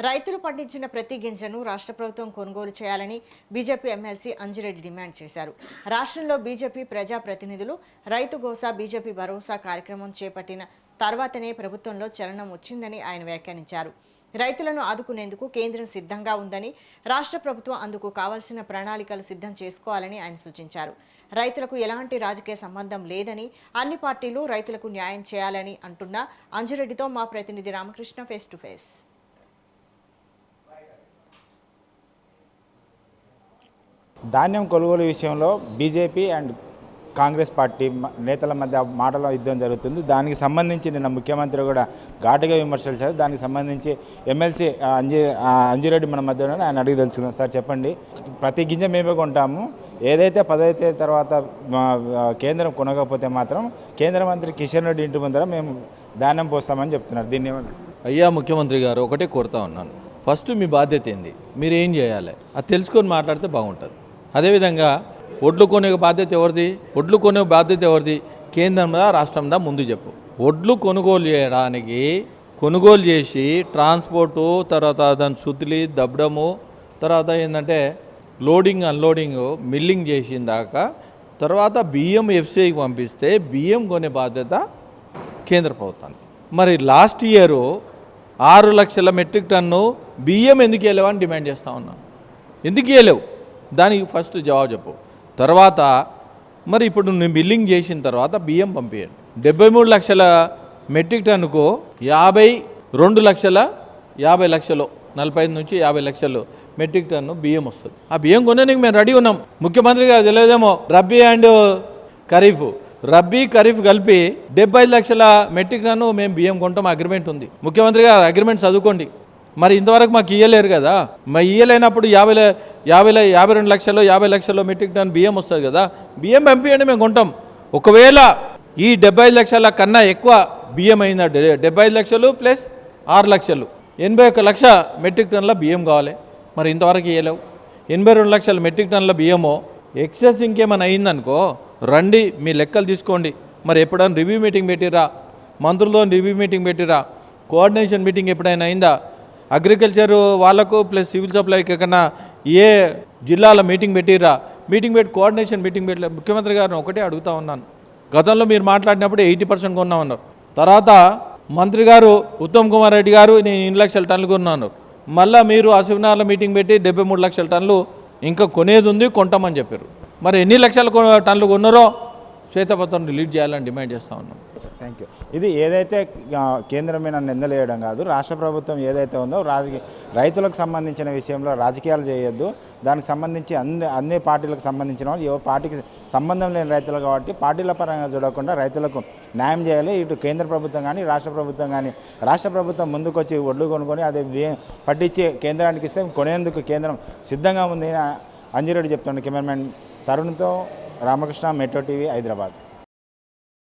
రైతులు పండించిన ప్రతి గింజను రాష్ట్ర ప్రభుత్వం కొనుగోలు చేయాలని బీజేపీ ఎమ్మెల్సీ అంజిరెడ్డి డిమాండ్ చేశారు. రాష్ట్రంలో బీజేపీ ప్రజాప్రతినిధులు రైతు గోసా బీజేపీ భరోసా కార్యక్రమం చేపట్టిన తర్వాతనే ప్రభుత్వంలో చలనం వచ్చిందని ఆయన వ్యాఖ్యానించారు. రైతులను ఆదుకునేందుకు కేంద్రం సిద్ధంగా ఉందని, రాష్ట్ర ప్రభుత్వం అందుకు కావాల్సిన ప్రణాళికలు సిద్ధం చేసుకోవాలని ఆయన సూచించారు. రైతులకు ఎలాంటి రాజకీయ సంబంధం లేదని, అన్ని పార్టీలు రైతులకు న్యాయం చేయాలని అంటున్న అంజిరెడ్డితో మా ప్రతినిధి రామకృష్ణ ఫేస్ టు ఫేస్. ధాన్యం కొనుగోలు విషయంలో బీజేపీ అండ్ కాంగ్రెస్ పార్టీ నేతల మధ్య మాటల యుద్ధం జరుగుతుంది. దానికి సంబంధించి నిన్న ముఖ్యమంత్రి కూడా ఘాటుగా విమర్శలు చేశారు. దానికి సంబంధించి ఎమ్మెల్సీ అంజిరెడ్డి మన మధ్య ఉన్నాడు, ఆయన అడిగి తెలుసుకుందాం. సార్ చెప్పండి, ప్రతి గింజ మేమే కొంటాము, ఏదైతే 10 తర్వాత కేంద్రం కొనకపోతే మాత్రం కేంద్ర మంత్రి కిషన్ రెడ్డి ఇంటి ముందర మేము ధాన్యం పోస్తామని చెప్తున్నారు. దీన్ని అయ్యా ముఖ్యమంత్రి గారు, ఒకటే కోరుతా ఉన్నాను, ఫస్ట్ మీ బాధ్యత ఏంది, మీరు ఏం చేయాలి అది తెలుసుకొని మాట్లాడితే బాగుంటుంది. అదేవిధంగా ఒడ్లు కొనే బాధ్యత ఎవరిది, ఒడ్లు కొనే బాధ్యత ఎవరిది, కేంద్రందా రాష్ట్రందా ముందు చెప్పు. ఒడ్లు కొనుగోలు చేయడానికి కొనుగోలు చేసి ట్రాన్స్పోర్టు, తర్వాత దాని సుత్తులి దబ్బడము, తర్వాత ఏంటంటే లోడింగ్ అన్లోడింగ్ మిల్లింగ్ చేసిన దాకా, తర్వాత బియ్యం ఎఫ్సీఐకి పంపిస్తే బియ్యం కొనే బాధ్యత కేంద్ర ప్రభుత్వానికి. మరి లాస్ట్ ఇయరు 6 లక్షల మెట్రిక్ టన్ను బియ్యం ఎందుకు వెళ్ళేవని డిమాండ్ చేస్తూ ఉన్నాను. ఎందుకు వెళ్ళలేవు దానికి ఫస్ట్ జవాబు చెప్పు. తర్వాత మరి ఇప్పుడు నువ్వు మిల్లింగ్ చేసిన తర్వాత బియ్యం పంపించండి. 73 లక్షల మెట్రిక్ టన్నుకు 52 లక్షల 50 లక్షలు 45 నుంచి 50 లక్షలు మెట్రిక్ టన్ను బియ్యం వస్తుంది. ఆ బియ్యం కొనడానికి మేము రెడీ ఉన్నాం. ముఖ్యమంత్రి గారు తెలియదేమో, రబ్బీ అండ్ ఖరీఫ్ కలిపి 75 లక్షల మెట్రిక్ టన్ను మేము బియ్యం కొంటాం అగ్రిమెంట్ ఉంది. ముఖ్యమంత్రి గారు అగ్రిమెంట్ చదువుకోండి. మరి ఇంతవరకు మాకు ఇయ్యలేరు కదా, మరి ఇయ్యలేనప్పుడు 52 లక్షలు 50 లక్షలు మెట్రిక్ టన్ బియ్యం వస్తుంది కదా, బియ్యం పంపించండి, మేము కొంటాం. ఒకవేళ ఈ 75 లక్షల కన్నా ఎక్కువ బియ్యం అయిందా, 75 లక్షలు ప్లస్ 6 లక్షలు 81 లక్ష మెట్రిక్ టన్ల బియ్యం కావాలి. మరి ఇంతవరకు ఇయ్యలేవు. 82 లక్షల మెట్రిక్ టన్ల బియ్యమో ఎక్సెస్ ఇంకేమైనా అయిందనుకో రండి, మీ లెక్కలు తీసుకోండి. మరి ఎప్పుడైనా రివ్యూ మీటింగ్ పెట్టిరా, మంత్రులతో రివ్యూ మీటింగ్ పెట్టిరా, కోఆర్డినేషన్ మీటింగ్ ఎప్పుడైనా అయిందా, అగ్రికల్చర్ వాళ్ళకు ప్లస్ సివిల్ సప్లైకి కన్నా ఏ జిల్లాల మీటింగ్ పెట్టిరా, మీటింగ్ పెట్టి కోఆర్డినేషన్ మీటింగ్ పెట్టలే. ముఖ్యమంత్రి గారిని ఒకటే అడుగుతూ ఉన్నాను, గతంలో మీరు మాట్లాడినప్పుడు 80% కొన్నామన్నారు. తర్వాత మంత్రి గారు ఉత్తమ్ కుమార్ రెడ్డి గారు నేను 2 లక్షల టన్నులు కొన్నాను. మళ్ళీ మీరు అసిఫ్నార్ల మీటింగ్ పెట్టి 73 లక్షల టన్నులు ఇంకా కొనేది ఉంది, కొంటామని చెప్పారు. మరి ఎన్ని లక్షల టన్నులు కొన్నారో శ్వేతపత్రం రిలీజ్ చేయాలని డిమాండ్ చేస్తూ ఉన్నాం. Thank you. ఇది ఏదైతే కేంద్రం మీద నిందలేయడం కాదు, రాష్ట్ర ప్రభుత్వం ఏదైతే ఉందో రైతులకు సంబంధించిన విషయంలో రాజకీయాలు చేయొద్దు. దానికి సంబంధించి అన్ని పార్టీలకు సంబంధించిన వాళ్ళు ఏ పార్టీకి సంబంధం లేని రైతులు కాబట్టి పార్టీల పరంగా చూడకుండా రైతులకు న్యాయం చేయాలి. ఇటు కేంద్ర ప్రభుత్వం కానీ రాష్ట్ర ప్రభుత్వం కానీ, రాష్ట్ర ప్రభుత్వం ముందుకొచ్చి ఒడ్లు కొనుక్కొని అదే పట్టించి కేంద్రానికి ఇస్తే కొనేందుకు కేంద్రం సిద్ధంగా ఉంది అంజిరెడ్డి చెప్తున్నాడు. కెమెరామెన్ తరుణ్తో రామకృష్ణ, మెట్రో టీవీ, హైదరాబాద్.